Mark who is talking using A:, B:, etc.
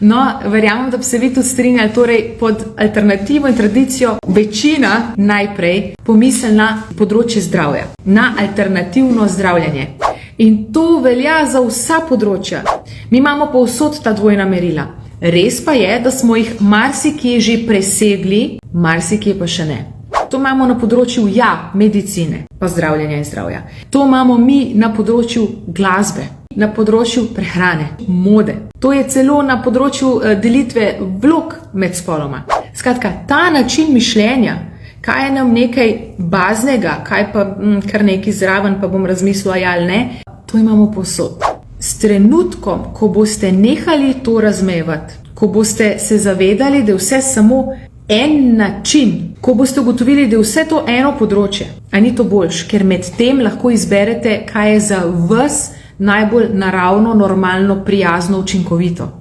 A: No, verjamem, da bi se vi tudi strinjali, torej pod alternativo in tradicijo večina najprej pomisli na področje zdravja, na alternativno zdravljenje. In to velja za vsa področja. Mi imamo povsod ta dvojna merila. Res pa je, da smo jih marsikje že presegli, marsikje pa še ne. To imamo na področju, medicine, pa zdravljenja in zdravja. To imamo mi na področju glasbe, na področju prehrane, mode. To je celo na področju delitve vlog med spoloma. Skratka, ta način mišljenja, kaj je nam nekaj baznega, kaj pa kar nekaj zraven, pa bom razmislila ali ne, to imamo povsod. S trenutkom, ko boste nehali to razmevati, ko boste se zavedali, da je vse samo en način, ko boste ugotovili, da je vse to eno področje, a ni to boljš, ker med tem lahko izberete, kaj je za vas najbolj naravno, normalno, prijazno, učinkovito.